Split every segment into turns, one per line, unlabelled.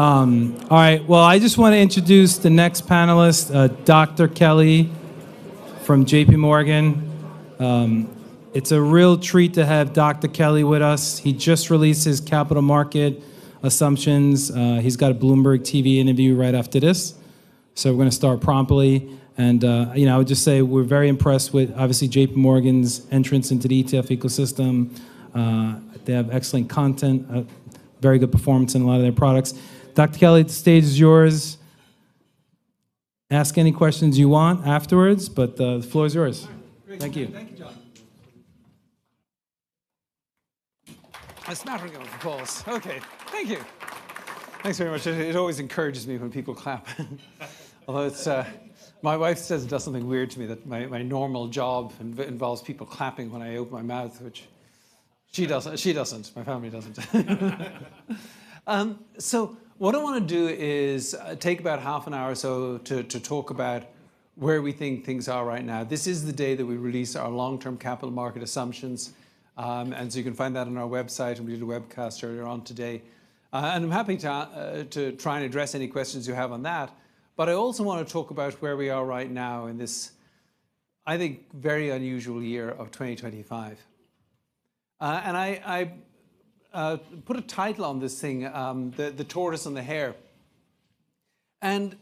All right, well, I just want to introduce the next panelist, Dr. Kelly from JP Morgan. It's a real treat to have Dr. Kelly with us. He just released his capital market assumptions. He's got a Bloomberg TV interview right after this. So we're going to start promptly. And, I would just say we're very impressed with, obviously, JP Morgan's entrance into the ETF ecosystem. They have excellent content, very good performance in a lot of their products. Dr. Kelly, the stage is yours. Ask any questions you want afterwards, but the floor is yours. Thank you.
Thank you, John. A smattering of applause. Okay, thank you. Thanks very much. It always encourages me when people clap. Although it's, my wife says it does something weird to me, that my normal job involves people clapping when I open my mouth, which she doesn't. My family doesn't. So what I want to do is take about half an hour or so to talk about where we think things are right now. This is the day that we release our long-term capital market assumptions. And so you can find that on our website, and we did a webcast earlier on today. And I'm happy to try and address any questions you have on that. But I also want to talk about where we are right now in this, I think, very unusual year of 2025. And I put a title on this thing, the tortoise and the hare. And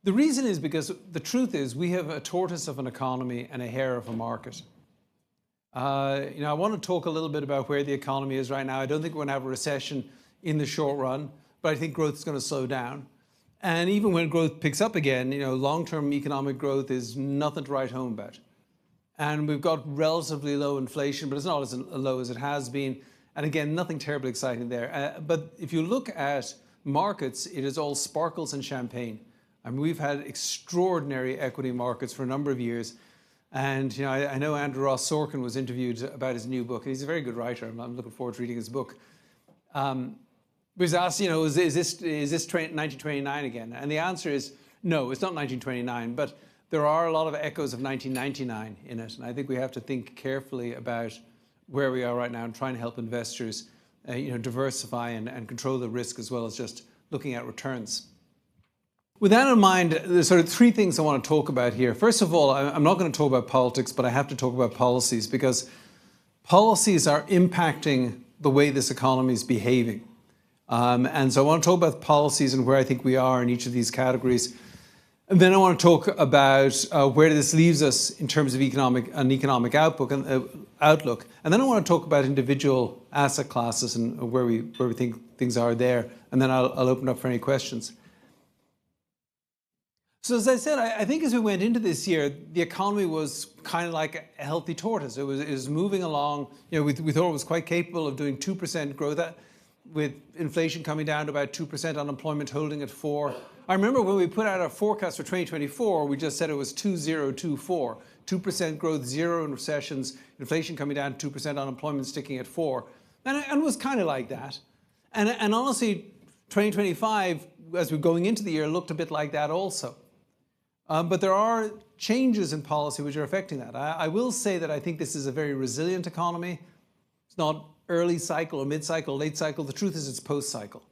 the reason is because the truth is we have a tortoise of an economy and a hare of a market. I want to talk a little bit about where the economy is right now. I don't think we're going to have a recession in the short run, but I think growth is going to slow down. And even when growth picks up again, long-term economic growth is nothing to write home about. And we've got relatively low inflation, but it's not as low as it has been. And again, nothing terribly exciting there. But if you look at markets, it is all sparkles and champagne. I mean, we've had extraordinary equity markets for a number of years. And I know Andrew Ross Sorkin was interviewed about his new book. And he's a very good writer. I'm looking forward to reading his book. He was asked, is this 1929 again? And the answer is no, it's not 1929. But there are a lot of echoes of 1999 in it. And I think we have to think carefully about where we are right now and trying to help investors diversify and control the risk, as well as just looking at returns. With that in mind, there's sort of three things I want to talk about here. First of all, I'm not going to talk about politics, but I have to talk about policies, because policies are impacting the way this economy is behaving. And so I want to talk about policies and where I think we are in each of these categories. And then I want to talk about where this leaves us in terms of economic outlook. And then I want to talk about individual asset classes and where we think things are there. And then I'll open up for any questions. So as I said, I think as we went into this year, the economy was kind of like a healthy tortoise. It was moving along. We thought it was quite capable of doing 2% growth, with inflation coming down to about 2%, unemployment holding at 4%. I remember when we put out our forecast for 2024, we just said it was 2024, 2% growth, 0 in recessions, inflation coming down to 2%, unemployment sticking at 4%. And it was kind of like that. And honestly, 2025, as we're going into the year, looked a bit like that also. But there are changes in policy which are affecting that. I will say that I think this is a very resilient economy. It's not early cycle or mid-cycle, late cycle. The truth is it's post-cycle.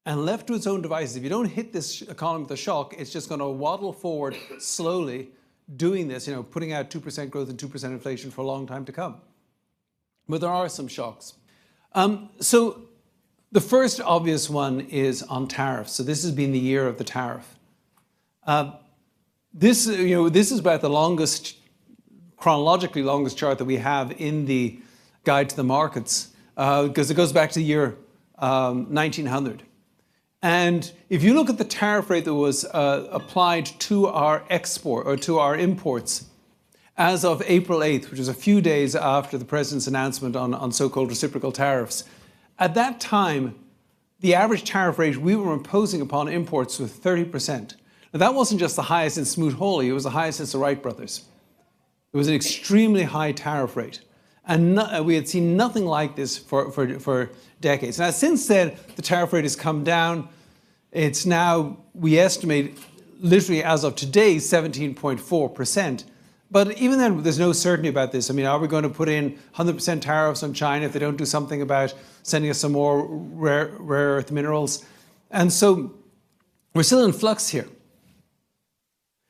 And left to its own devices, if you don't hit this economy with a shock, it's just going to waddle forward slowly, doing this, putting out 2% growth and 2% inflation for a long time to come. But there are some shocks. So the first obvious one is on tariffs. So this has been the year of the tariff. This is about the chronologically longest chart that we have in the Guide to the Markets, because it goes back to the year 1900. And if you look at the tariff rate that was applied to our export or to our imports as of April 8th, which was a few days after the president's announcement on so-called reciprocal tariffs, at that time, the average tariff rate we were imposing upon imports was 30%. Now, that wasn't just the highest in Smoot-Hawley, it was the highest since the Wright brothers. It was an extremely high tariff rate. And we had seen nothing like this for decades. Now, since then, the tariff rate has come down. It's now, we estimate, literally as of today, 17.4%. But even then, there's no certainty about this. I mean, are we going to put in 100% tariffs on China if they don't do something about sending us some more rare earth minerals? And so we're still in flux here.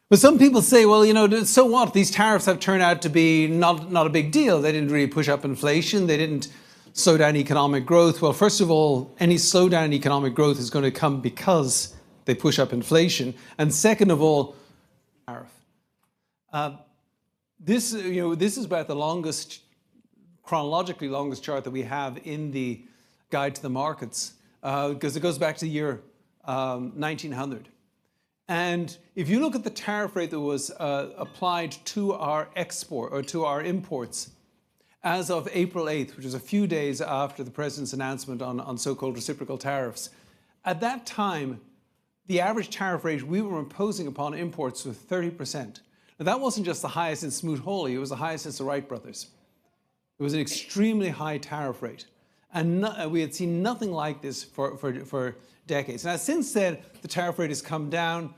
But some people say, well, so what? These tariffs have turned out to be not a big deal. They didn't really push up inflation. They didn't slow down economic growth. Well, first of all, any slowdown in economic growth is going to come because they push up inflation. And second of all, tariff. This is about the chronologically longest chart that we have in the Guide to the Markets, because it goes back to the year 1900. And if you look at the tariff rate that was applied to our export or to our imports as of April 8th, which is a few days after the president's announcement on so-called reciprocal tariffs, at that time, the average tariff rate we were imposing upon imports was 30%. Now, that wasn't just the highest in Smoot-Hawley, it was the highest since the Wright brothers. It was an extremely high tariff rate. And we had seen nothing like this for decades. Now, since then, the tariff rate has come down.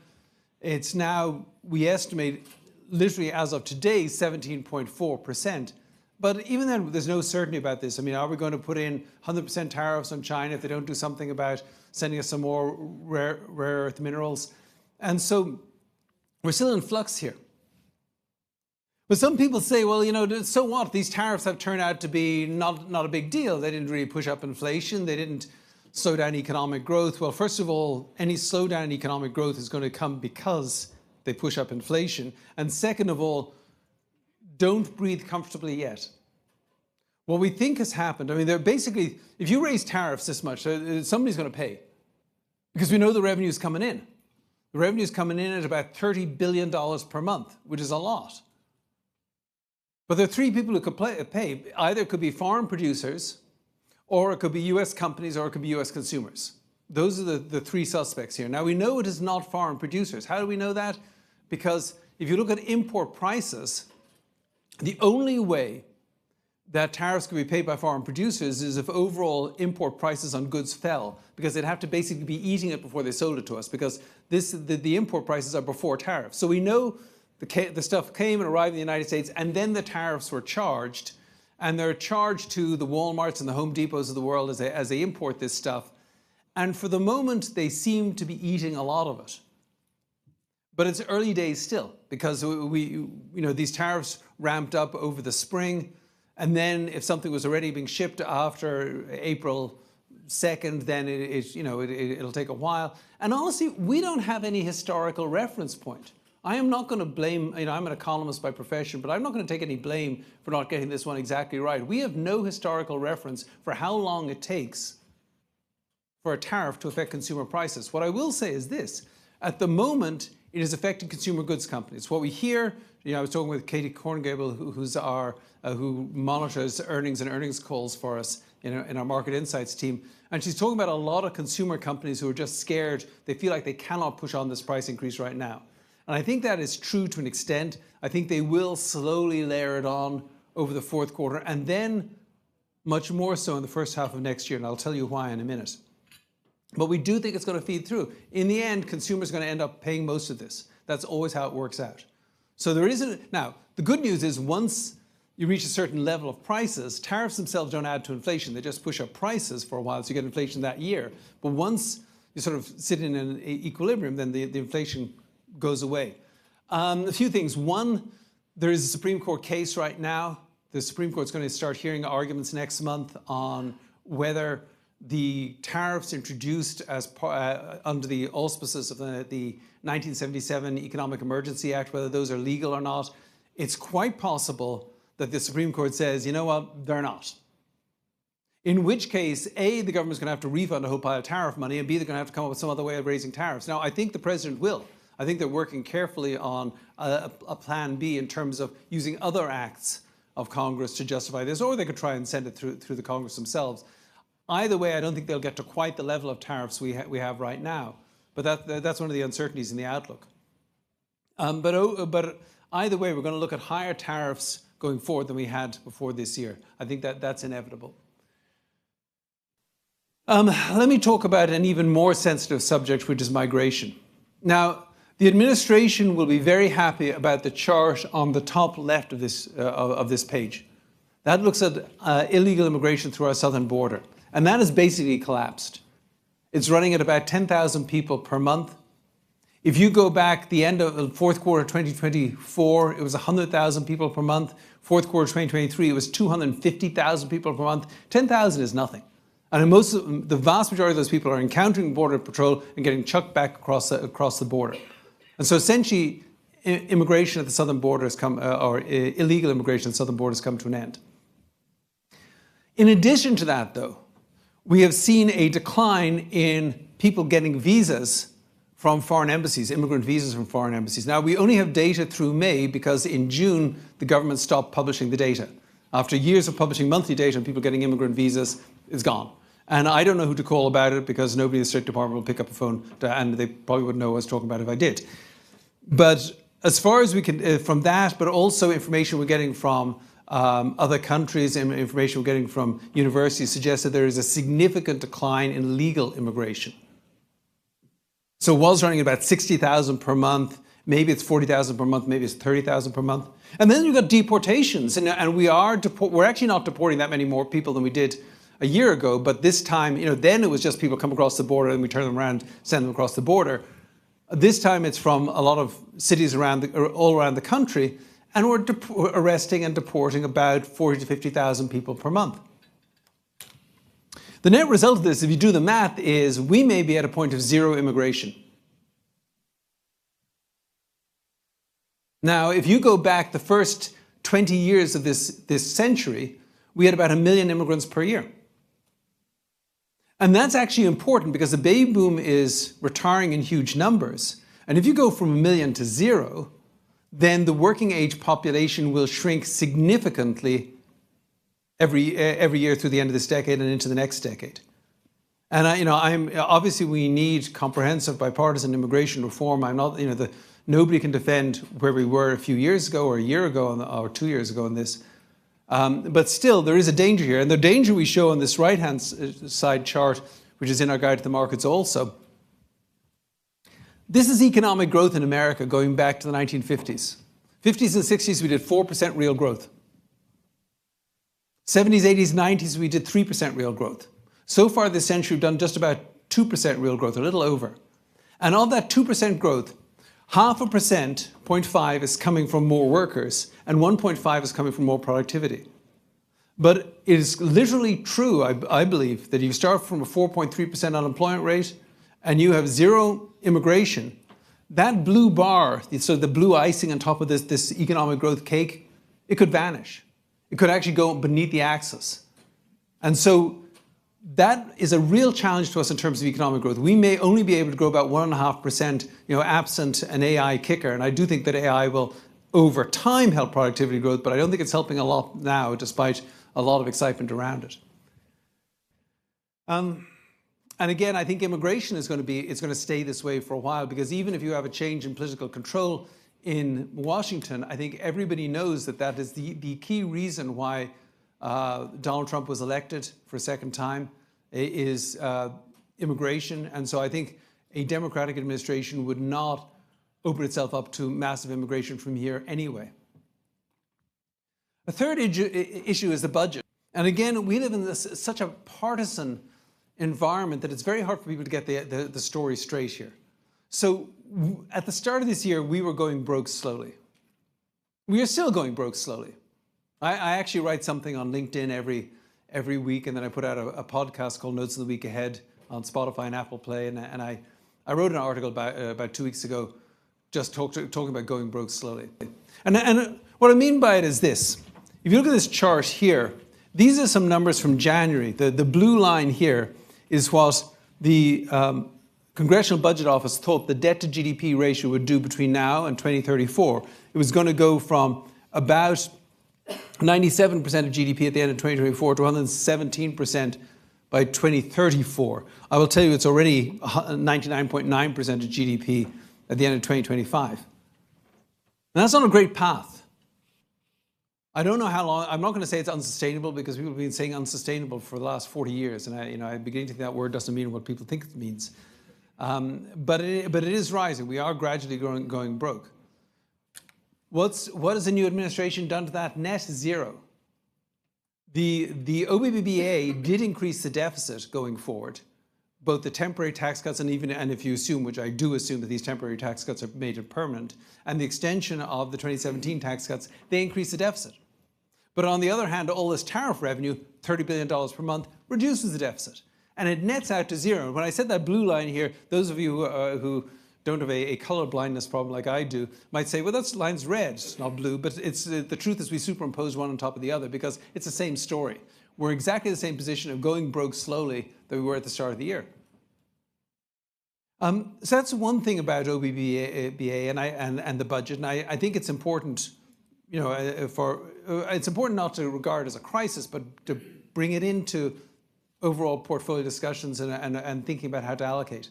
It's now, we estimate, literally as of today, 17.4%. But even then, there's no certainty about this. I mean, are we going to put in 100% tariffs on China if they don't do something about sending us some more rare earth minerals? And so we're still in flux here. But some people say, well, so what? These tariffs have turned out to be not a big deal. They didn't really push up inflation. They didn't slow down economic growth. Well, first of all, any slowdown in economic growth is going to come because they push up inflation. And second of all, don't breathe comfortably yet. What we think has happened, I mean, they're basically, if you raise tariffs this much, somebody's going to pay. Because we know the revenue is coming in. The revenue is coming in at about $30 billion per month, which is a lot. But there are three people who could pay. Either it could be foreign producers, or it could be US companies, or it could be US consumers. Those are the three suspects here. Now, we know it is not foreign producers. How do we know that? Because if you look at import prices, the only way that tariffs could be paid by foreign producers is if overall import prices on goods fell, because they'd have to basically be eating it before they sold it to us, because the import prices are before tariffs. So we know the stuff came and arrived in the United States, and then the tariffs were charged, and they're charged to the Walmarts and the Home Depots of the world as they import this stuff. And for the moment, they seem to be eating a lot of it. But it's early days still, because these tariffs ramped up over the spring, and then if something was already being shipped after April 2nd, then it'll take a while. And honestly, we don't have any historical reference point. I am not going to blame, I'm an economist by profession, but I'm not going to take any blame for not getting this one exactly right. We have no historical reference for how long it takes for a tariff to affect consumer prices. What I will say is this: at the moment, it is affecting consumer goods companies. What we hear, I was talking with Katie Korngable, who monitors earnings and earnings calls for us in our market insights team, and she's talking about a lot of consumer companies who are just scared. They feel like they cannot push on this price increase right now. And I think that is true to an extent. I think they will slowly layer it on over the fourth quarter, and then much more so in the first half of next year, and I'll tell you why in a minute. But we do think it's going to feed through. In the end, consumers are going to end up paying most of this. That's always how it works out. So there isn't. Now, the good news is once you reach a certain level of prices, tariffs themselves don't add to inflation. They just push up prices for a while, so you get inflation that year. But once you sort of sit in an equilibrium, then the inflation goes away. A few things. One, there is a Supreme Court case right now. The Supreme Court's going to start hearing arguments next month on whether the tariffs introduced as under the auspices of the 1977 Economic Emergency Act, whether those are legal or not. It's quite possible that the Supreme Court says, you know what, they're not. In which case, A, the government's going to have to refund a whole pile of tariff money, and B, they're going to have to come up with some other way of raising tariffs. Now, I think the president will. I think they're working carefully on a plan B in terms of using other acts of Congress to justify this, or they could try and send it through the Congress themselves. Either way, I don't think they'll get to quite the level of tariffs we have right now. But that's one of the uncertainties in the outlook. But either way, we're going to look at higher tariffs going forward than we had before this year. I think that's inevitable. Let me talk about an even more sensitive subject, which is migration. Now, the administration will be very happy about the chart on the top left of this page. That looks at illegal immigration through our southern border. And that has basically collapsed. It's running at about 10,000 people per month. If you go back the end of the fourth quarter 2024, it was 100,000 people per month. Fourth quarter 2023, it was 250,000 people per month. 10,000 is nothing. And the vast majority of those people are encountering Border Patrol and getting chucked back across the border. And so essentially, immigration at the southern border has come, or illegal immigration at the southern border has come to an end. In addition to that, though, we have seen a decline in people getting visas from foreign embassies, immigrant visas from foreign embassies. Now, we only have data through May because in June, the government stopped publishing the data. After years of publishing monthly data on people getting immigrant visas, it's gone. And I don't know who to call about it because nobody in the State Department will pick up a phone, and they probably wouldn't know what I was talking about if I did. But as far as we can, from that, but also information we're getting from other countries and information we're getting from universities suggests that there is a significant decline in legal immigration. So it was running about 60,000 per month. Maybe it's 40,000 per month. Maybe it's 30,000 per month. And then you've got deportations. And we're actually not deporting that many more people than we did a year ago. But this time, then it was just people come across the border and we turn them around, send them across the border. This time it's from a lot of cities all around the country. And we're arresting and deporting about 40 to 50,000 people per month. The net result of this, if you do the math, is we may be at a point of zero immigration. Now, if you go back the first 20 years of this century, we had about 1 million immigrants per year. And that's actually important because the baby boom is retiring in huge numbers. And if you go from 1 million to zero, then the working age population will shrink significantly every year through the end of this decade and into the next decade. And obviously we need comprehensive bipartisan immigration reform. I'm not, nobody can defend where we were a few years ago or a year ago or 2 years ago on this. But still, there is a danger here. And the danger we show on this right-hand side chart, which is in our guide to the markets also. This is economic growth in America going back to the 1950s. 50s and 60s, we did 4% real growth. 70s, 80s, 90s, we did 3% real growth. So far this century, we've done just about 2% real growth, a little over. And of that 2% growth, 0.5%, 0.5 is coming from more workers, and 1.5 is coming from more productivity. But it is literally true, I believe, that you start from a 4.3% unemployment rate and you have zero immigration. That blue bar, so the blue icing on top of this economic growth cake, it could vanish. It could actually go beneath the axis. And so that is a real challenge to us in terms of economic growth. We may only be able to grow about 1.5%, absent an AI kicker. And I do think that AI will, over time, help productivity growth, but I don't think it's helping a lot now, despite a lot of excitement around it. And again, I think immigration is going to stay this way for a while, because even if you have a change in political control in Washington, I think everybody knows that is the key reason why Donald Trump was elected for a second time is immigration. And so I think a Democratic administration would not open itself up to massive immigration from here anyway. A third issue is the budget. And again, we live in such a partisan environment that it's very hard for people to get the story straight here. So at the start of this year, we were going broke slowly. We are still going broke slowly. I actually write something on LinkedIn every week, and then I put out a podcast called Notes of the Week Ahead on Spotify and Apple Play. And I wrote an article about 2 weeks ago just talking about going broke slowly. And what I mean by it is this. If you look at this chart here, these are some numbers from January. The blue line here is what the Congressional Budget Office thought the debt to GDP ratio would do between now and 2034. It was going to go from about 97% of GDP at the end of 2024 to 117% by 2034. I will tell you it's already 99.9% of GDP at the end of 2025. And that's not a great path. I don't know how long. I'm not going to say it's unsustainable, because people have been saying unsustainable for the last 40 years. And I'm beginning to think that word doesn't mean what people think it means. But it is rising. We are gradually going broke. What has the new administration done to that? Net zero. The OBBBA did increase the deficit going forward, both the temporary tax cuts and if you assume, which I do assume, that these temporary tax cuts are made permanent, and the extension of the 2017 tax cuts, they increase the deficit. But on the other hand, all this tariff revenue, $30 billion per month, reduces the deficit. And it nets out to zero. And when I said that blue line here, those of you who don't have a color blindness problem like I do might say, well, that line's red, it's not blue. But it's the truth is we superimpose one on top of the other because it's the same story. We're exactly the same position of going broke slowly that we were at the start of the year. So that's one thing about OBBA and the budget. And I think it's important, it's important not to regard it as a crisis, but to bring it into overall portfolio discussions and thinking about how to allocate.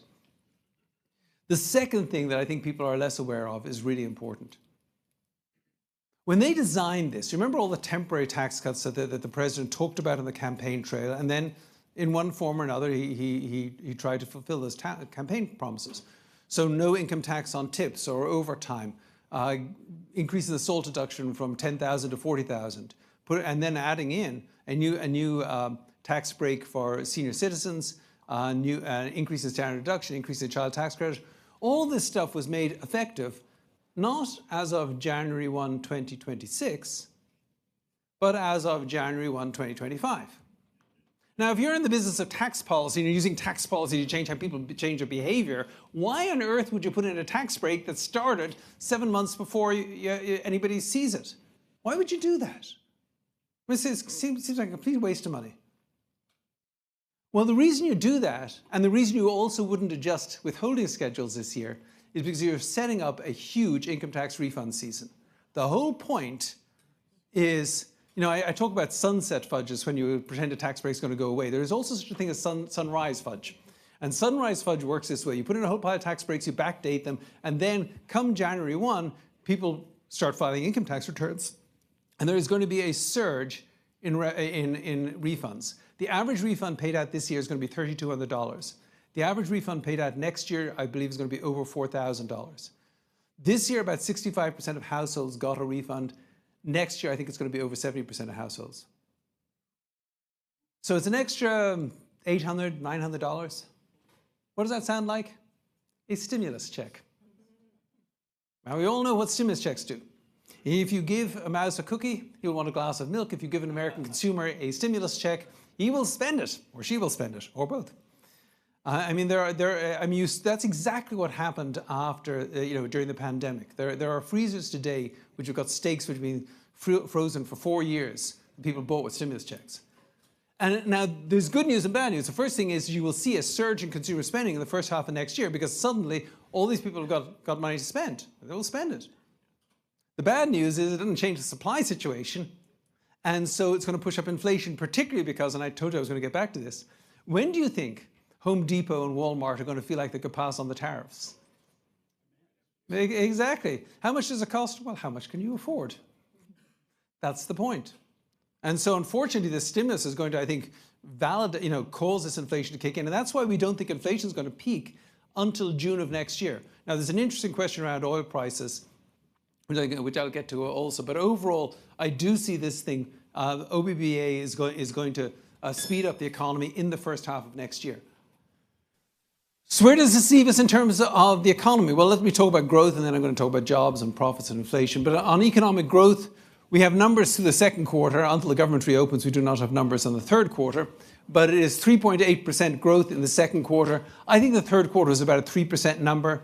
The second thing that I think people are less aware of is really important. When they designed this, remember all the temporary tax cuts that the president talked about on the campaign trail, and then in one form or another, he tried to fulfill those campaign promises. So no income tax on tips or overtime, increasing the SALT deduction from 10,000 to 40,000, and then adding in a new tax break for senior citizens, increase in standard deduction, increase in child tax credit. All this stuff was made effective not as of January 1, 2026, but as of January 1, 2025. Now, if you're in the business of tax policy and you're using tax policy to change how people change their behavior, why on earth would you put in a tax break that started 7 months before anybody sees it? Why would you do that? It seems like a complete waste of money. Well, the reason you do that, and the reason you also wouldn't adjust withholding schedules this year, is because you're setting up a huge income tax refund season. The whole point is, I talk about sunset fudges when you pretend a tax break is going to go away. There is also such a thing as sunrise fudge. And sunrise fudge works this way. You put in a whole pile of tax breaks, you backdate them, and then come January 1, people start filing income tax returns. And there is going to be a surge in refunds. The average refund paid out this year is going to be $3,200. The average refund paid out next year, I believe, is going to be over $4,000. This year, about 65% of households got a refund. Next year, I think it's going to be over 70% of households. So it's an extra $800, $900. What does that sound like? A stimulus check. Now, we all know what stimulus checks do. If you give a mouse a cookie, he'll want a glass of milk. If you give an American consumer a stimulus check, he will spend it, or she will spend it, or both. That's exactly what happened after, during the pandemic. There are freezers today which have got steaks which have been frozen for 4 years that people bought with stimulus checks. And now there's good news and bad news. The first thing is you will see a surge in consumer spending in the first half of next year because suddenly all these people have got money to spend. They will spend it. The bad news is it doesn't change the supply situation. And so it's going to push up inflation, particularly because, and I told you I was going to get back to this, when do you think Home Depot and Walmart are going to feel like they could pass on the tariffs? Exactly. How much does it cost? Well, how much can you afford? That's the point. And so unfortunately, the stimulus is going to, I think, cause this inflation to kick in. And that's why we don't think inflation is going to peak until June of next year. Now, there's an interesting question around oil prices, which I'll get to also. But overall, I do see this thing, OBBA is going to speed up the economy in the first half of next year. So where does this leave us in terms of the economy? Well, let me talk about growth, and then I'm going to talk about jobs and profits and inflation. But on economic growth, we have numbers through the second quarter. Until the government reopens, we do not have numbers on the third quarter. But it is 3.8% growth in the second quarter. I think the third quarter is about a 3% number.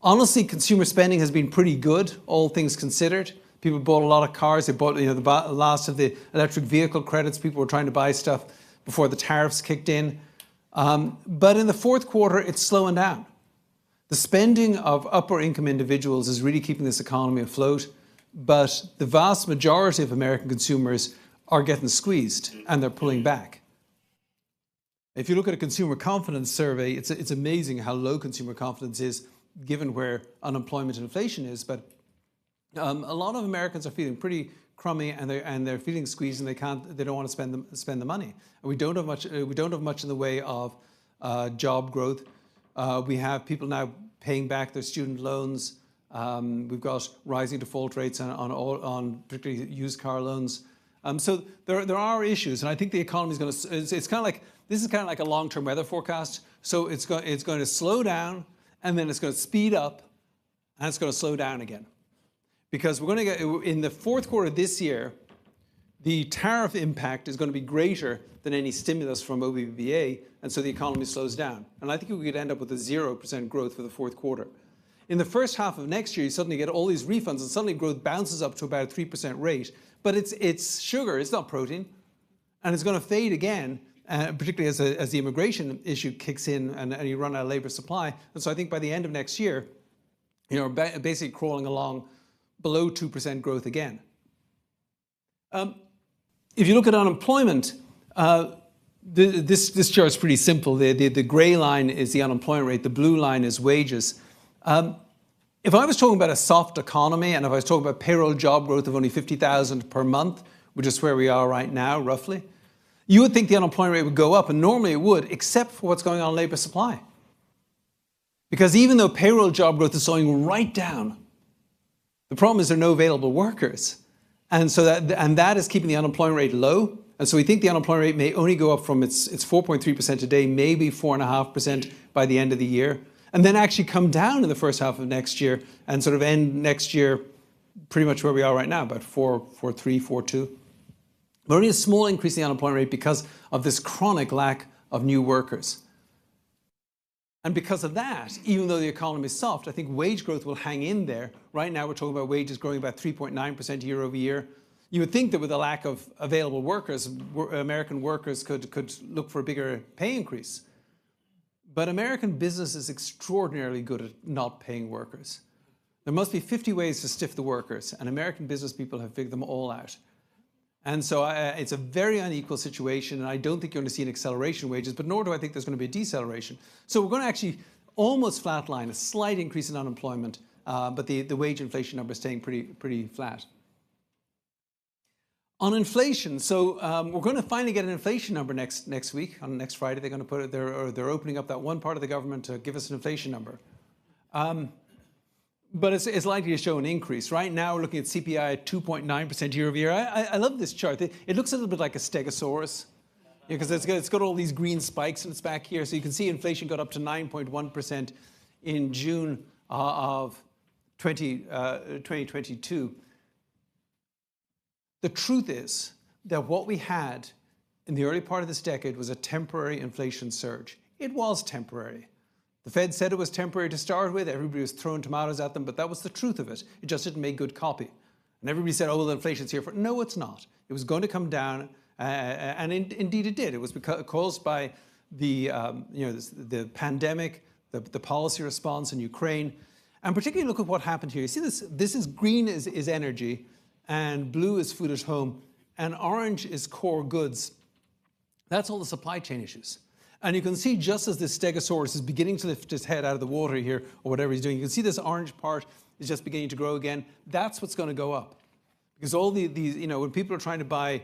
Honestly, consumer spending has been pretty good, all things considered. People bought a lot of cars. They bought the last of the electric vehicle credits. People were trying to buy stuff before the tariffs kicked in. But in the fourth quarter, it's slowing down. The spending of upper income individuals is really keeping this economy afloat. But the vast majority of American consumers are getting squeezed and they're pulling back. If you look at a consumer confidence survey, it's amazing how low consumer confidence is given where unemployment and inflation is. But a lot of Americans are feeling pretty crummy and they're feeling squeezed and they don't want to spend the money. And we don't have much in the way of job growth. We have people now paying back their student loans. We've got rising default rates on particularly used car loans. So there are issues, and I think the economy is going to. It's kind of like this is kind of like a long-term weather forecast. So it's going to slow down, and then it's going to speed up, and it's going to slow down again, because we're going to get in the fourth quarter of this year, the tariff impact is going to be greater than any stimulus from OBBBA, and so the economy slows down. And I think we could end up with a 0% growth for the fourth quarter. In the first half of next year, you suddenly get all these refunds, and suddenly growth bounces up to about a 3% rate. But it's sugar, it's not protein, and it's going to fade again, particularly as the immigration issue kicks in and you run out of labor supply. And so I think by the end of next year, basically crawling along below 2% growth again. If you look at unemployment, this chart is pretty simple. The gray line is the unemployment rate, the blue line is wages. If I was talking about a soft economy, and if I was talking about payroll job growth of only 50,000 per month, which is where we are right now, roughly, you would think the unemployment rate would go up, and normally it would, except for what's going on in labor supply. Because even though payroll job growth is slowing right down, the problem is there are no available workers. And so that is keeping the unemployment rate low. And so we think the unemployment rate may only go up from its 4.3% today, maybe 4.5% by the end of the year, and then actually come down in the first half of next year and sort of end next year pretty much where we are right now, about 4.3, 4.2. But only a small increase in the unemployment rate because of this chronic lack of new workers. And because of that, even though the economy is soft, I think wage growth will hang in there. Right now we're talking about wages growing about 3.9% year over year. You would think that with a lack of available workers, American workers could look for a bigger pay increase. But American business is extraordinarily good at not paying workers. There must be 50 ways to stiff the workers, and American business people have figured them all out. And so it's a very unequal situation, and I don't think you're going to see an acceleration in wages, but nor do I think there's going to be a deceleration. So we're going to actually almost flatline, a slight increase in unemployment, but the wage inflation number is staying pretty flat. On inflation, so we're going to finally get an inflation number next week. On next Friday, they're going to put it. They're opening up that one part of the government to give us an inflation number, but it's likely to show an increase. Right now, we're looking at CPI at 2.9% year over year. I love this chart. It looks a little bit like a stegosaurus, because it's got all these green spikes in its back here. So you can see inflation got up to 9.1% in June of 2022. The truth is that what we had in the early part of this decade was a temporary inflation surge. It was temporary. The Fed said it was temporary to start with. Everybody was throwing tomatoes at them, but that was the truth of it. It just didn't make good copy. And everybody said, oh, well, inflation's here for... No, it's not. It was going to come down, and indeed it did. It was caused by the pandemic, the policy response in Ukraine. And particularly look at what happened here. You see this is green is energy, and blue is food at home, and orange is core goods. That's all the supply chain issues. And you can see just as this stegosaurus is beginning to lift his head out of the water here, or whatever he's doing, you can see this orange part is just beginning to grow again. That's what's going to go up. Because all these, when people are trying to buy,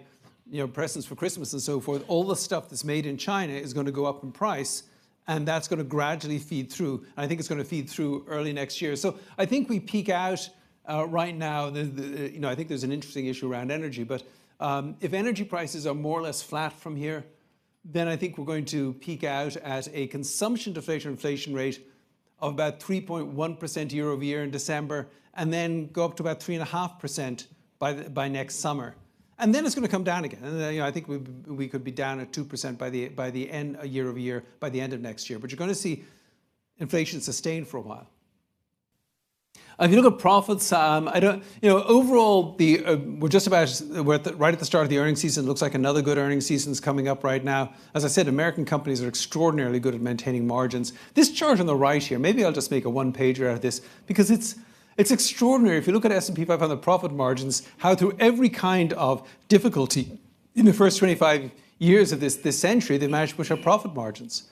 presents for Christmas and so forth, all the stuff that's made in China is going to go up in price, and that's going to gradually feed through. And I think it's going to feed through early next year. So I think we peak out right now. I think there's an interesting issue around energy, but if energy prices are more or less flat from here, then I think we're going to peak out at a consumption deflator inflation rate of about 3.1% year over year in December, and then go up to about 3.5% by next summer. And then it's going to come down again. And I think we could be down at 2% by the end year over year by the end of next year. But you're going to see inflation sustained for a while. If you look at profits, overall, we're right at the start of the earnings season. It looks like another good earnings season is coming up right now. As I said, American companies are extraordinarily good at maintaining margins. This chart on the right here, maybe I'll just make a one-pager out of this, because it's extraordinary. If you look at S&P 500 profit margins, how through every kind of difficulty in the first 25 years of this century, they managed to push up profit margins.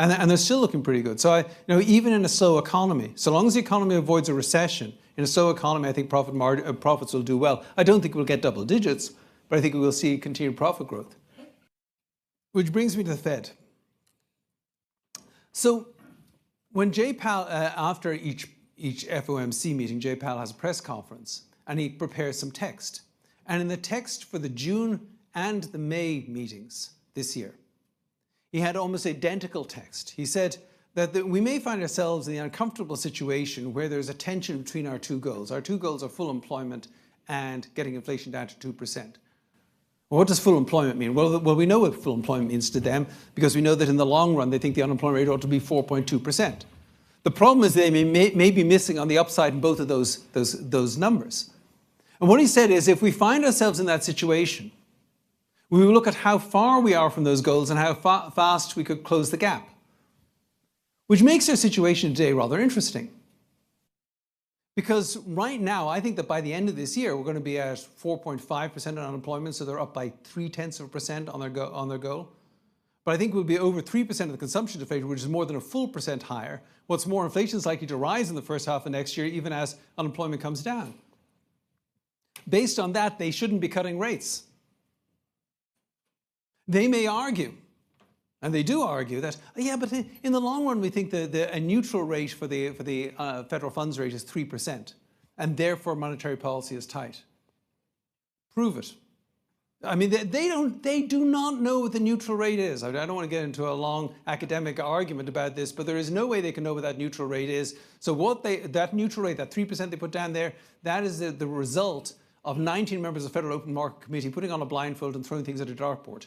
And they're still looking pretty good. So even in a slow economy, so long as the economy avoids a recession, in a slow economy, I think profits will do well. I don't think we'll get double digits, but I think we will see continued profit growth. Which brings me to the Fed. So when Jay Powell, after each FOMC meeting, Jay Powell has a press conference, and he prepares some text. And in the text for the June and the May meetings this year, he had almost identical text. He said that we may find ourselves in the uncomfortable situation where there's a tension between our two goals. Our two goals are full employment and getting inflation down to 2%. Well, what does full employment mean? Well, we know what full employment means to them because we know that in the long run, they think the unemployment rate ought to be 4.2%. The problem is they may be missing on the upside in both of those numbers. And what he said is if we find ourselves in that situation, we will look at how far we are from those goals and how fast we could close the gap, which makes our situation today rather interesting. Because right now, I think that by the end of this year, we're going to be at 4.5% on unemployment, so they're up by 0.3% on their goal. But I think we'll be over 3% of the consumption deflation, which is more than a full percent higher. What's more, inflation is likely to rise in the first half of next year, even as unemployment comes down. Based on that, they shouldn't be cutting rates. They may argue, and they do argue that, yeah, but in the long run, we think a neutral rate for the federal funds rate is 3%, and therefore monetary policy is tight. Prove it. I mean, they do not know what the neutral rate is. I don't want to get into a long academic argument about this, but there is no way they can know what that neutral rate is. So that neutral rate, that 3% they put down there, that is the result of 19 members of the Federal Open Market Committee putting on a blindfold and throwing things at a dartboard.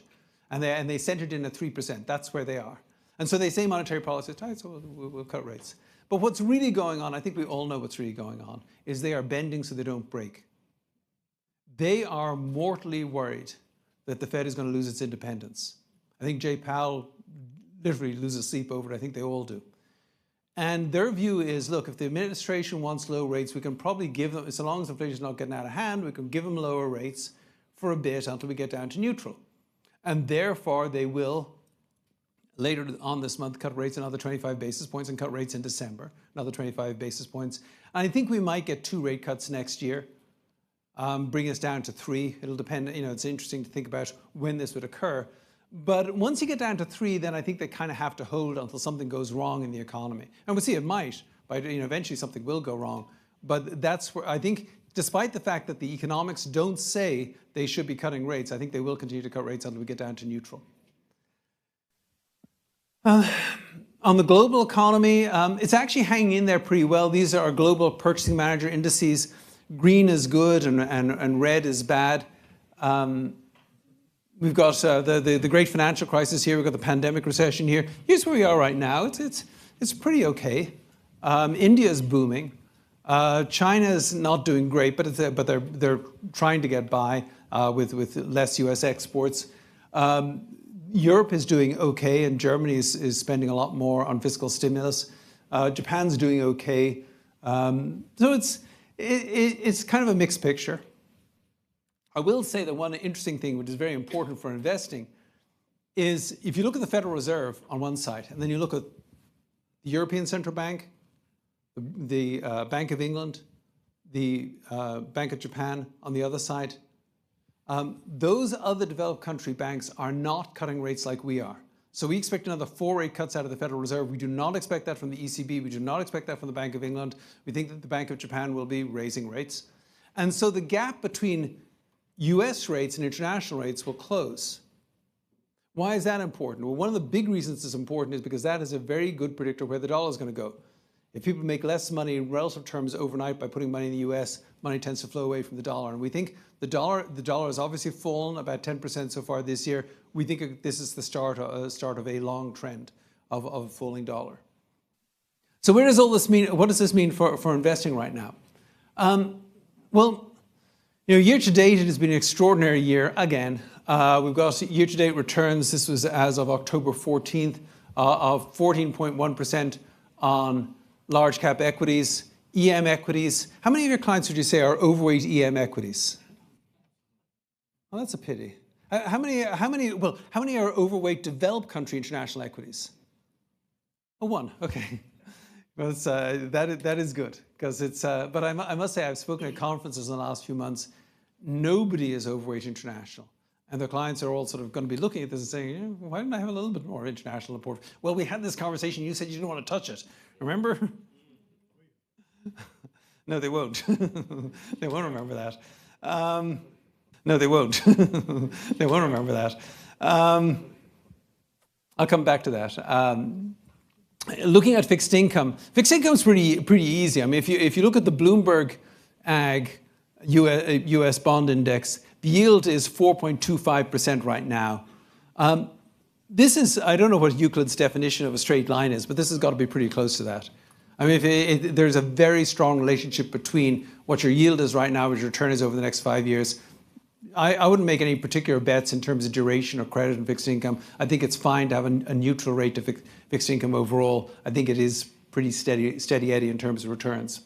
And they centered in at 3%. That's where they are. And so they say monetary policy is tight, so we'll cut rates. But what's really going on, I think we all know what's really going on, is they are bending so they don't break. They are mortally worried that the Fed is going to lose its independence. I think Jay Powell literally loses sleep over it. I think they all do. And their view is, look, if the administration wants low rates, we can probably give them, so long as inflation is not getting out of hand, we can give them lower rates for a bit until we get down to neutral. And therefore, they will, later on this month, cut rates another 25 basis points and cut rates in December, another 25 basis points. And I think we might get 2 rate cuts next year, bring us down to 3. It'll depend, it's interesting to think about when this would occur. But once you get down to 3, then I think they kind of have to hold until something goes wrong in the economy. And we'll see, it might, but eventually something will go wrong. But that's where I think, despite the fact that the economics don't say they should be cutting rates, I think they will continue to cut rates until we get down to neutral. On the global economy, it's actually hanging in there pretty well. These are our global purchasing manager indices. Green is good and red is bad. We've got the great financial crisis here. We've got the pandemic recession here. Here's where we are right now. It's pretty okay. India is booming. China is not doing great, but they're trying to get by with less U.S. exports. Europe is doing okay, and Germany is spending a lot more on fiscal stimulus. Japan's doing okay. So it's kind of a mixed picture. I will say that one interesting thing, which is very important for investing, is if you look at the Federal Reserve on one side, and then you look at the European Central Bank, the Bank of England, the Bank of Japan on the other side, those other developed country banks are not cutting rates like we are. So we expect another 4 rate cuts out of the Federal Reserve. We do not expect that from the ECB. We do not expect that from the Bank of England. We think that the Bank of Japan will be raising rates. And so the gap between US rates and international rates will close. Why is that important? Well, one of the big reasons it's important is because that is a very good predictor where the dollar is going to go. If people make less money in relative terms overnight by putting money in the US, money tends to flow away from the dollar. And we think the dollar has obviously fallen about 10% so far this year. We think this is the start of a long trend of a falling dollar. So where does all this mean? What does this mean for investing right now? Well, year to date, it has been an extraordinary year again. We've got year-to-date returns. This was as of October 14th of 14.1% on large cap equities, EM equities. How many of your clients would you say are overweight EM equities? Well, that's a pity. How many are overweight developed country international equities? Oh, 1. Okay. Well, that is good because it's. But I must say, I've spoken at conferences in the last few months. Nobody is overweight international. And their clients are all sort of going to be looking at this and saying, why didn't I have a little bit more international in portfolio? Well, we had this conversation. You said you didn't want to touch it. Remember? No, they won't. They won't remember that. No, they won't. They won't remember that. I'll come back to that. Looking at fixed income is pretty easy. I mean, if you look at the Bloomberg Ag US bond index, the yield is 4.25% right now. This is, I don't know what Euclid's definition of a straight line is, but this has got to be pretty close to that. I mean, there's a very strong relationship between what your yield is right now, what your return is over the next 5 years. I wouldn't make any particular bets in terms of duration or credit and fixed income. I think it's fine to have a neutral rate to fixed income overall. I think it is pretty steady Eddie in terms of returns.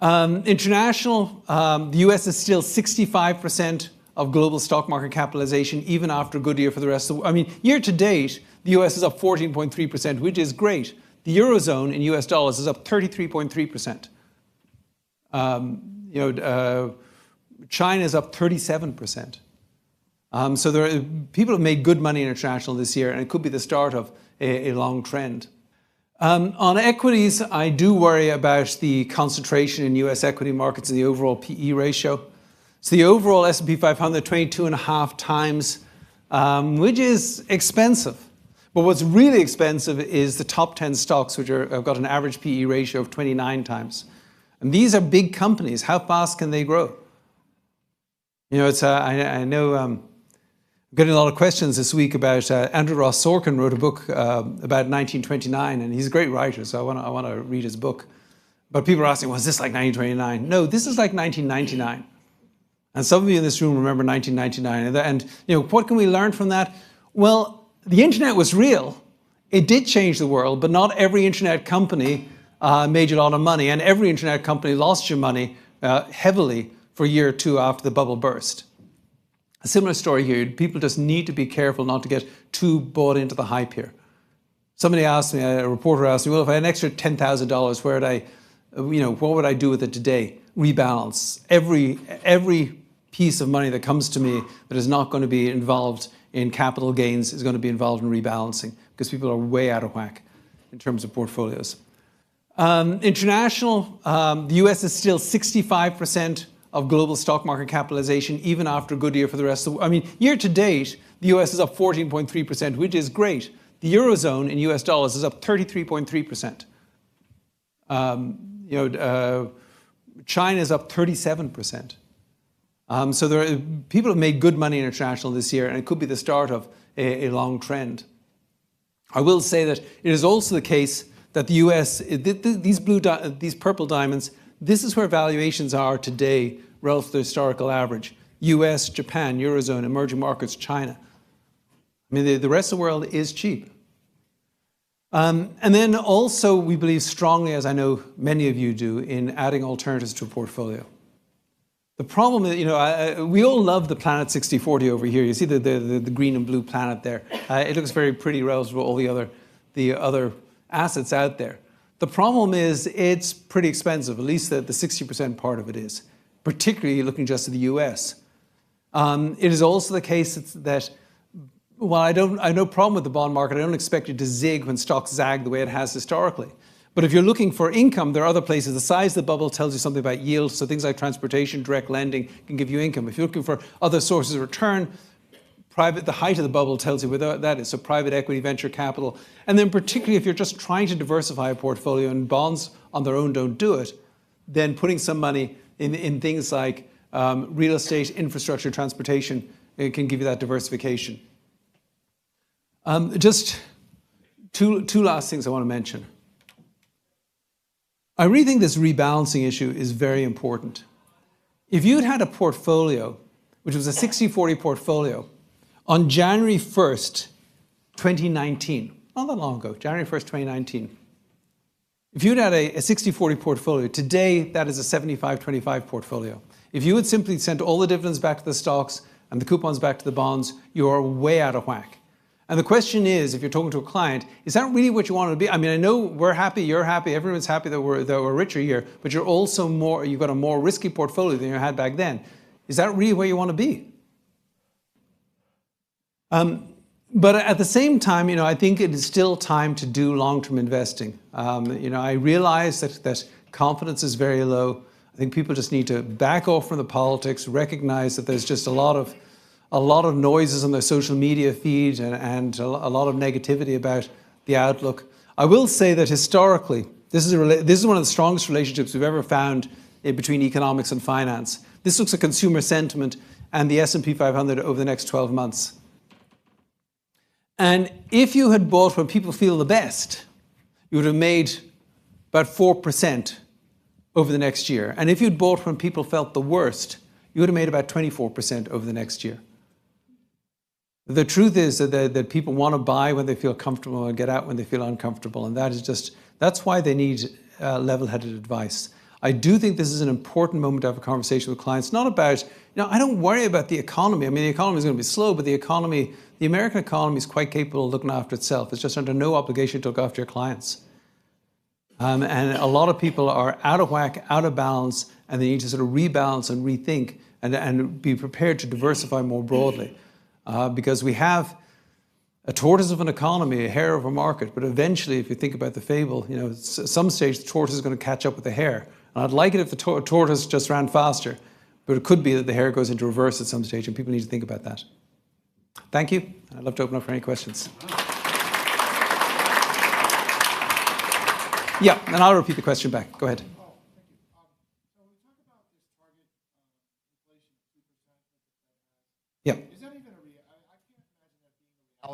International, the US is still 65% of global stock market capitalization, even after a good year for the rest of the world. I mean, year to date, the US is up 14.3%, which is great. The Eurozone in US dollars is up 33.3%. China is up 37%. So people have made good money in international this year, and it could be the start of a long trend. On equities, I do worry about the concentration in US equity markets and the overall PE ratio. So the overall S&P 500, 22.5 times, which is expensive. But what's really expensive is the top 10 stocks, which have got an average PE ratio of 29 times. And these are big companies. How fast can they grow? You know, I know I'm getting a lot of questions this week about Andrew Ross Sorkin wrote a book about 1929, and he's a great writer, so I want to read his book. But people are asking, well, is this like 1929? No, this is like 1999. And some of you in this room remember 1999. And you know, what can we learn from that? Well, the internet was real. It did change the world, but not every internet company made you a lot of money, and every internet company lost you money heavily for a year or two after the bubble burst. A similar story here. People just need to be careful not to get too bought into the hype here. Somebody asked me, a reporter asked me, well, if I had an extra $10,000, what would I do with it today? Rebalance. Every piece of money that comes to me that is not going to be involved in capital gains is going to be involved in rebalancing, because people are way out of whack in terms of portfolios. International, the US is still 65% of global stock market capitalization, even after a good year for the rest of the world. I mean, year to date, the US is up 14.3%, which is great. The Eurozone in US dollars is up 33.3%. China is up 37%. So people have made good money in international this year, and it could be the start of a long trend. I will say that it is also the case that the US, these purple diamonds, this is where valuations are today relative to the historical average. US, Japan, Eurozone, emerging markets, China. I mean, the rest of the world is cheap. And then also we believe strongly, as I know many of you do, in adding alternatives to a portfolio. The problem is, we all love the Planet 60/40 over here. You see the green and blue planet there. It looks very pretty relative to all the other assets out there. The problem is it's pretty expensive, at least the 60% part of it is, particularly looking just at the US. It is also the case that while I have no problem with the bond market, I don't expect it to zig when stocks zag the way it has historically. But if you're looking for income, there are other places. The size of the bubble tells you something about yield, so things like transportation, direct lending can give you income. If you're looking for other sources of return, the height of the bubble tells you where that is, so private equity, venture capital. And then particularly if you're just trying to diversify a portfolio and bonds on their own don't do it, then putting some money in things like real estate, infrastructure, transportation, it can give you that diversification. Just two last things I want to mention. I really think this rebalancing issue is very important. If you'd had a portfolio, which was a 60/40 portfolio, on January 1st, 2019, not that long ago, January 1st, 2019, if you'd had a 60/40 portfolio, today that is a 75/25 portfolio. If you had simply sent all the dividends back to the stocks and the coupons back to the bonds, you are way out of whack. And the question is, if you're talking to a client, is that really what you want to be? I mean, I know we're happy, you're happy, everyone's happy that we're richer here, but you've got a more risky portfolio than you had back then. Is that really where you want to be? But at the same time, I think it is still time to do long-term investing. I realize that confidence is very low. I think people just need to back off from the politics, recognize that there's just a lot of noises on their social media feed and a lot of negativity about the outlook. I will say that historically, this is one of the strongest relationships we've ever found between economics and finance. This looks at consumer sentiment and the S&P 500 over the next 12 months. And if you had bought when people feel the best, you would have made about 4% over the next year. And if you'd bought when people felt the worst, you would have made about 24% over the next year. The truth is that people want to buy when they feel comfortable and get out when they feel uncomfortable. And that's why they need level-headed advice. I do think this is an important moment to have a conversation with clients, not about, I don't worry about the economy. I mean, the economy is going to be slow, but the American economy is quite capable of looking after itself. It's just under no obligation to look after your clients. And a lot of people are out of whack, out of balance, and they need to sort of rebalance and rethink and be prepared to diversify more broadly. Because we have a tortoise of an economy, a hare of a market, but eventually, if you think about the fable, at some stage the tortoise is going to catch up with the hare. And I'd like it if the tortoise just ran faster, but it could be that the hare goes into reverse at some stage, and people need to think about that. Thank you. I'd love to open up for any questions. Yeah, and I'll repeat the question back. Go ahead. Yeah.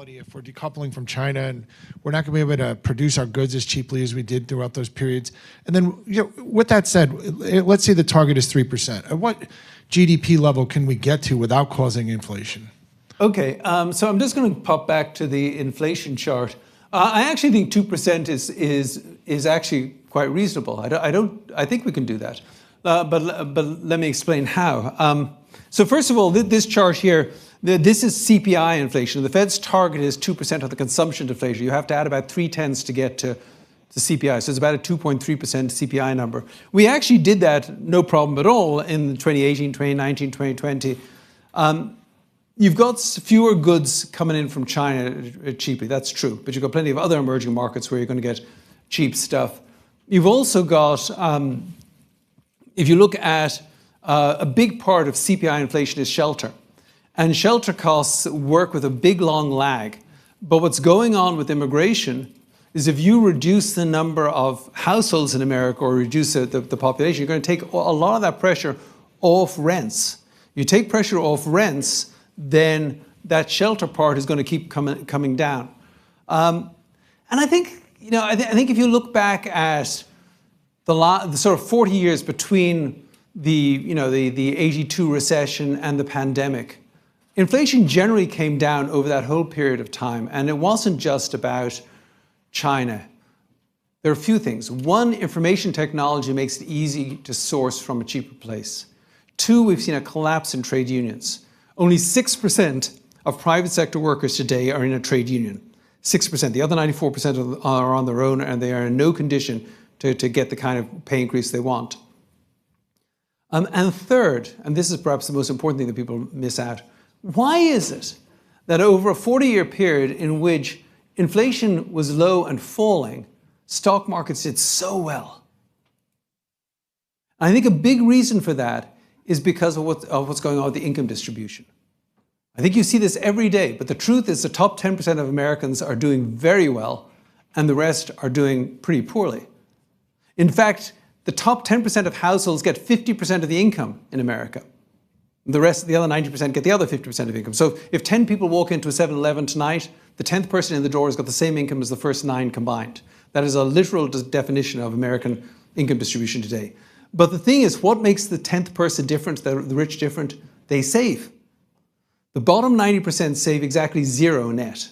If we're decoupling from China and we're not going to be able to produce our goods as cheaply as we did throughout those periods. And then, with that said, let's say the target is 3%. At what GDP level can we get to without causing inflation?
Okay, so I'm just going to pop back to the inflation chart. I actually think 2% is actually quite reasonable. I think we can do that. But let me explain how. So first of all, this chart here, this is CPI inflation. The Fed's target is 2% of the consumption deflation. You have to add about 0.3 to get to CPI. So it's about a 2.3% CPI number. We actually did that no problem at all in 2018, 2019, 2020. You've got fewer goods coming in from China cheaply. That's true. But you've got plenty of other emerging markets where you're going to get cheap stuff. You've also got, if you look at a big part of CPI inflation is shelter. And shelter costs work with a big, long lag. But what's going on with immigration is if you reduce the number of households in America or reduce the population, you're going to take a lot of that pressure off rents. You take pressure off rents, then that shelter part is going to keep coming down. And I think, I think if you look back at the sort of 40 years between the 82 recession and the pandemic, inflation generally came down over that whole period of time, and it wasn't just about China. There are a few things. One, information technology makes it easy to source from a cheaper place. Two, we've seen a collapse in trade unions. Only 6% of private sector workers today are in a trade union. 6%. The other 94% are on their own, and they are in no condition to get the kind of pay increase they want. And third, and this is perhaps the most important thing that people miss out, why is it that over a 40-year period in which inflation was low and falling, stock markets did so well? I think a big reason for that is because of what's going on with the income distribution. I think you see this every day, but the truth is the top 10% of Americans are doing very well and the rest are doing pretty poorly. In fact, the top 10% of households get 50% of the income in America. The rest, the other 90% get the other 50% of income. So if 10 people walk into a 7-Eleven tonight, the 10th person in the door has got the same income as the first 9 combined. That is a literal definition of American income distribution today. But the thing is, what makes the 10th person different, the rich different? They save. The bottom 90% save exactly zero net.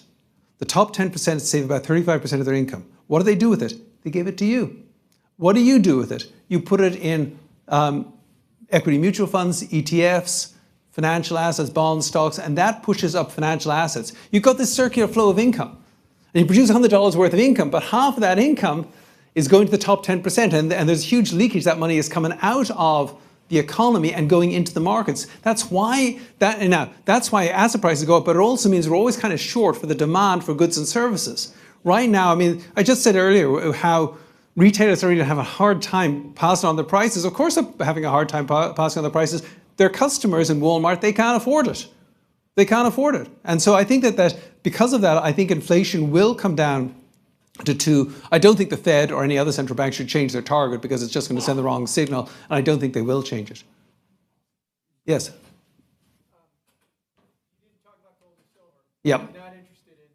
The top 10% save about 35% of their income. What do they do with it? They give it to you. What do you do with it? You put it in equity mutual funds, ETFs, financial assets, bonds, stocks, and that pushes up financial assets. You've got this circular flow of income. And you produce $100 worth of income, but half of that income is going to the top 10%. And there's huge leakage. That money is coming out of the economy and going into the markets. That's why asset prices go up, but it also means we're always kind of short for the demand for goods and services. Right now, I mean, I just said earlier how retailers are going to have a hard time passing on the prices. Of course, they're having a hard time passing on the prices. Their customers in Walmart, they can't afford it. They can't afford it. And so I think that because of that, I think inflation will come down to 2. I don't think the Fed or any other central bank should change their target because it's just going to send the wrong signal. And I don't think they will change it. Yes?
You didn't talk about gold and silver.
Yep.
I'm not interested in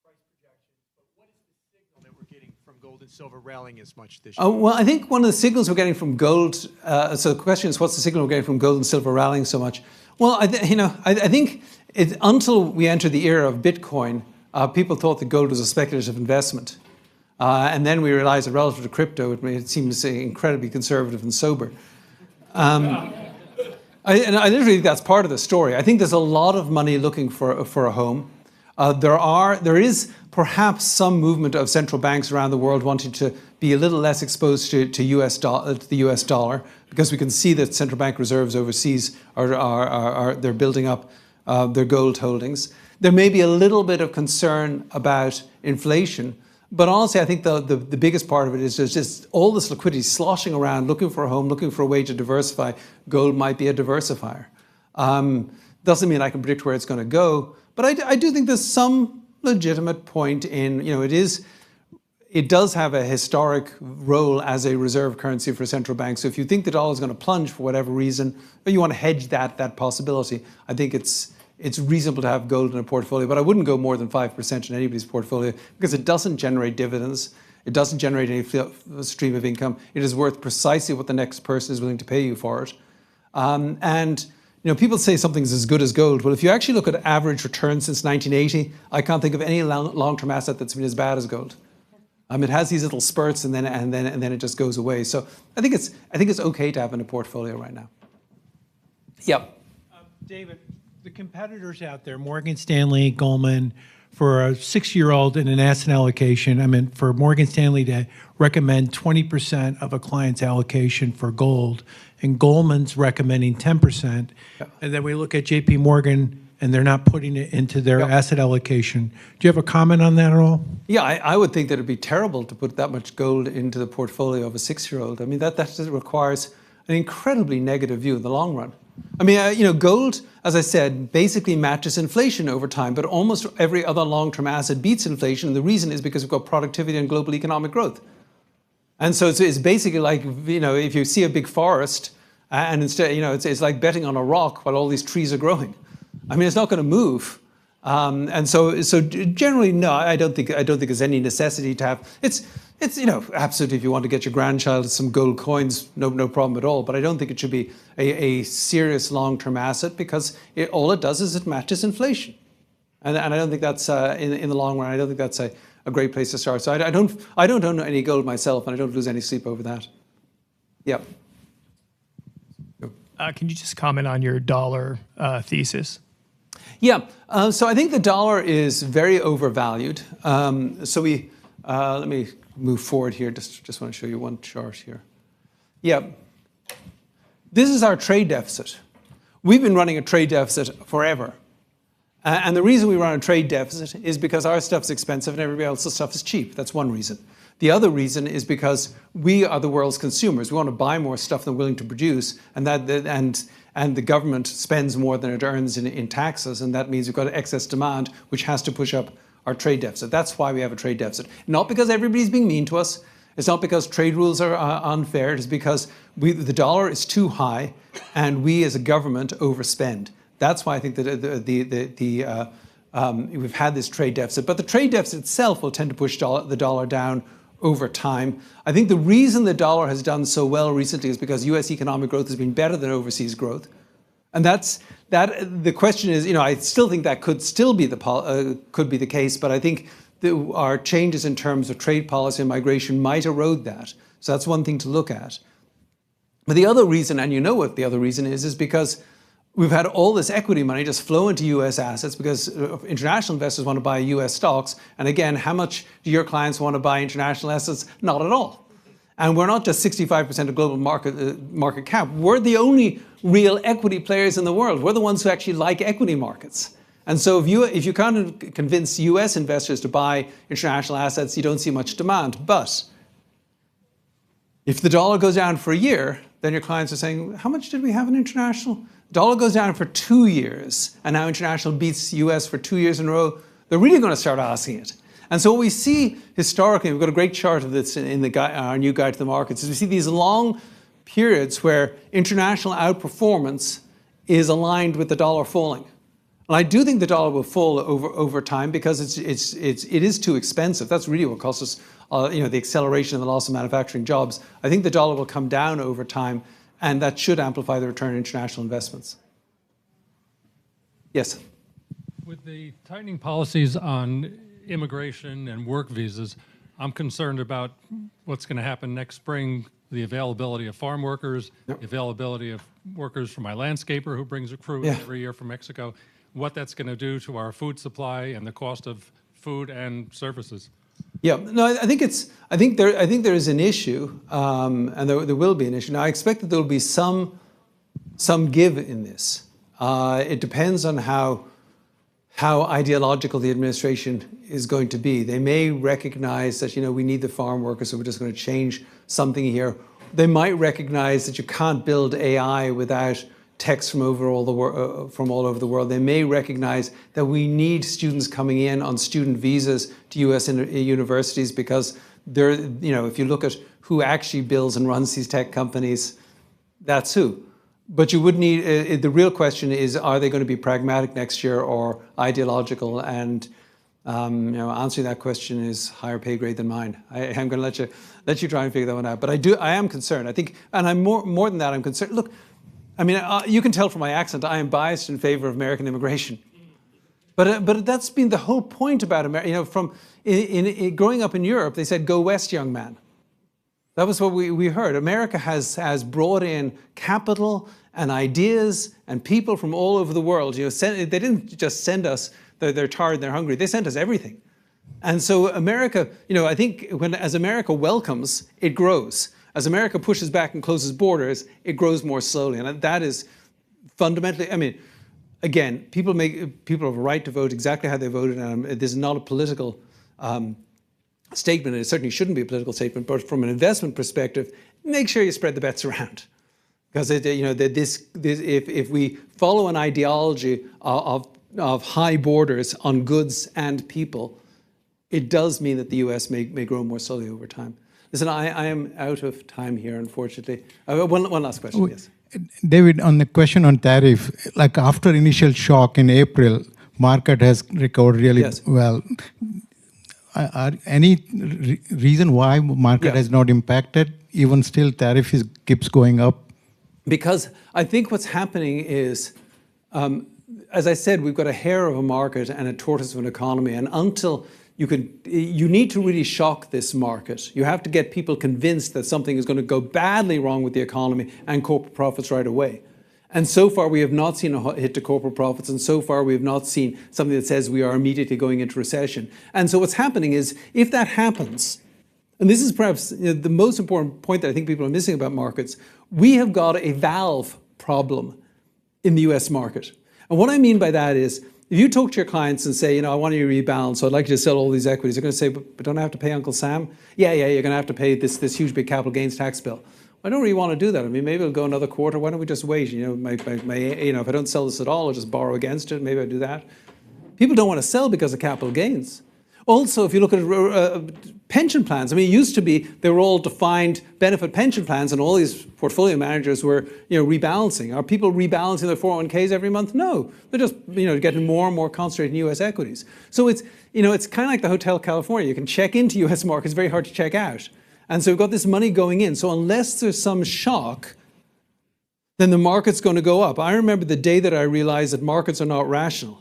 price projections, but what is the signal that we're getting from gold and silver rallying as much this year?
Well, I think one of the signals we're getting from gold, so the question is, what's the signal we're getting from gold and silver rallying so much? Well, I think until we entered the era of Bitcoin, people thought that gold was a speculative investment. And then we realized that relative to crypto, it seems incredibly conservative and sober. I literally think that's part of the story. I think there's a lot of money looking for a home. There is perhaps some movement of central banks around the world wanting to be a little less exposed to the US dollar, because we can see that central bank reserves overseas they're building up their gold holdings. There may be a little bit of concern about inflation, but honestly, I think the biggest part of it is there's just all this liquidity sloshing around, looking for a home, looking for a way to diversify. Gold might be a diversifier. Doesn't mean I can predict where it's going to go, but I do think there's some legitimate point in, it does have a historic role as a reserve currency for a central bank. So if you think the dollar is going to plunge for whatever reason, or you want to hedge that possibility, I think it's reasonable to have gold in a portfolio, but I wouldn't go more than 5% in anybody's portfolio because it doesn't generate dividends. It doesn't generate any stream of income. It is worth precisely what the next person is willing to pay you for it. And people say something's as good as gold. Well, if you actually look at average returns since 1980, I can't think of any long-term asset that's been as bad as gold. It has these little spurts and then it just goes away. So I think it's okay to have in a portfolio right now. Yep.
David, the competitors out there, Morgan Stanley, Goldman, for a 6-year-old in an asset allocation, for Morgan Stanley to recommend 20% of a client's allocation for gold, and Goldman's recommending 10%. Yep. And then we look at JP Morgan, and they're not putting it into their asset allocation. Do you have a comment on that at all? Yeah,
I would think that it'd be terrible to put that much gold into the portfolio of a 6-year-old. That just requires an incredibly negative view in the long run. Gold, as I said, basically matches inflation over time, but almost every other long-term asset beats inflation. And the reason is because we've got productivity and global economic growth. And so it's basically like, if you see a big forest and instead, it's like betting on a rock while all these trees are growing. It's not going to move. And so generally, no, I don't think there's any necessity to have. It's absolutely, if you want to get your grandchild some gold coins, no problem at all. But I don't think it should be a serious long-term asset because all it does is it matches inflation. And I don't think that's, in the long run, I don't think that's a great place to start. So I don't own any gold myself, and I don't lose any sleep over that. Yeah.
Can you just comment on your dollar thesis?
Yeah, so I think the dollar is very overvalued. Let me move forward here. Just want to show you one chart here. Yeah, this is our trade deficit. We've been running a trade deficit forever. And the reason we run a trade deficit is because our stuff's expensive and everybody else's stuff is cheap. That's one reason. The other reason is because we are the world's consumers. We want to buy more stuff than we're willing to produce, and the government spends more than it earns in taxes, and that means we've got excess demand, which has to push up our trade deficit. That's why we have a trade deficit. Not because everybody's being mean to us. It's not because trade rules are unfair. It's because the dollar is too high, and we as a government overspend. That's why I think that we've had this trade deficit. But the trade deficit itself will tend to push the dollar down over time. I think the reason the dollar has done so well recently is because U.S. economic growth has been better than overseas growth. And the question is, I still think that could still be could be the case, but I think our changes in terms of trade policy and migration might erode that. So that's one thing to look at. But the other reason, and you know what the other reason is because we've had all this equity money just flow into U.S. assets because international investors want to buy U.S. stocks. And again, how much do your clients want to buy international assets? Not at all. And we're not just 65% of global market cap. We're the only real equity players in the world. We're the ones who actually like equity markets. And so if you can't convince U.S. investors to buy international assets, you don't see much demand. But If the dollar goes down for a year, then your clients are saying, how much did we have in international? Dollar goes down for 2 years, and now international beats US for 2 years in a row. They're really going to start asking it. And so what we see historically, we've got a great chart of this in our new guide to the markets, is we see these long periods where international outperformance is aligned with the dollar falling. And I do think the dollar will fall over time because it is too expensive. That's really what costs us, the acceleration of the loss of manufacturing jobs. I think the dollar will come down over time, and that should amplify the return on international investments. Yes.
With the tightening policies on immigration and work visas, I'm concerned about what's going to happen next spring, the availability of farm workers, the availability of workers from my landscaper who brings a crew every year from Mexico, what that's going to do to our food supply and the cost of food and services.
Yeah, no, I think there is an issue, and there will be an issue. Now, I expect that there will be some give in this. It depends on how ideological the administration is going to be. They may recognize that, we need the farm workers, so we're just going to change something here. They might recognize that you can't build AI without techs from all over the world. They may recognize that we need students coming in on student visas to US universities because they're, if you look at who actually builds and runs these tech companies, that's who. But you would need, the real question is, are they going to be pragmatic next year or ideological? And answering that question is higher pay grade than mine. I'm going to let you try and figure that one out. But I am concerned. I think, and I'm more than that, I'm concerned. Look, you can tell from my accent, I am biased in favor of American immigration. But that's been the whole point about America. From growing up in Europe, they said, "Go west, young man." That was what we heard. America has brought in capital and ideas and people from all over the world. They didn't just send us, they're tired and they're hungry. They sent us everything. And so America, I think as America welcomes, it grows. As America pushes back and closes borders, it grows more slowly. And that is fundamentally, again, people have a right to vote exactly how they voted. And this is not a political statement, and it certainly shouldn't be a political statement, but from an investment perspective, make sure you spread the bets around. Because if we follow an ideology of high borders on goods and people, it does mean that the US may grow more slowly over time. Listen, I am out of time here, unfortunately. One last question, yes.
David, on the question on tariff, like after initial shock in April, market has recovered really well. Any reason why market has not impacted? Even still, tariff keeps going up?
Because I think what's happening is, as I said, we've got a hare of a market and a tortoise of an economy. And until you need to really shock this market. You have to get people convinced that something is going to go badly wrong with the economy and corporate profits right away. And so far, we have not seen a hit to corporate profits, and so far we have not seen something that says we are immediately going into recession. And so what's happening is, if that happens, and this is perhaps the most important point that I think people are missing about markets, we have got a valve problem in the US market. And what I mean by that is, if you talk to your clients and say, I want you to rebalance, so I'd like you to sell all these equities, they're going to say, but don't I have to pay Uncle Sam? Yeah, you're going to have to pay this huge big capital gains tax bill. I don't really want to do that. Maybe it'll go another quarter. Why don't we just wait? If I don't sell this at all, I'll just borrow against it. Maybe I'll do that. People don't want to sell because of capital gains. Also, if you look at pension plans, it used to be they were all defined benefit pension plans, and all these portfolio managers were, rebalancing. Are people rebalancing their 401ks every month? No, they're just, getting more and more concentrated in U.S. equities. So it's kind of like the Hotel California. You can check into U.S. markets, very hard to check out. And so we've got this money going in. So unless there's some shock, then the market's going to go up. I remember the day that I realized that markets are not rational.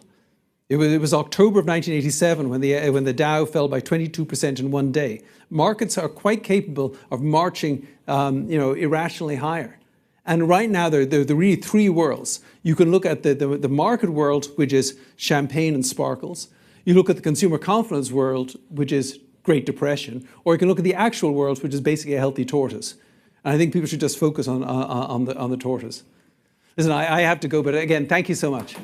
It was October of 1987 when the Dow fell by 22% in one day. Markets are quite capable of marching, irrationally higher. And right now, there are really three worlds. You can look at the market world, which is champagne and sparkles. You look at the consumer confidence world, which is Great Depression, or you can look at the actual world, which is basically a healthy tortoise. And I think people should just focus on the tortoise. Listen, I have to go, but again, thank you so much.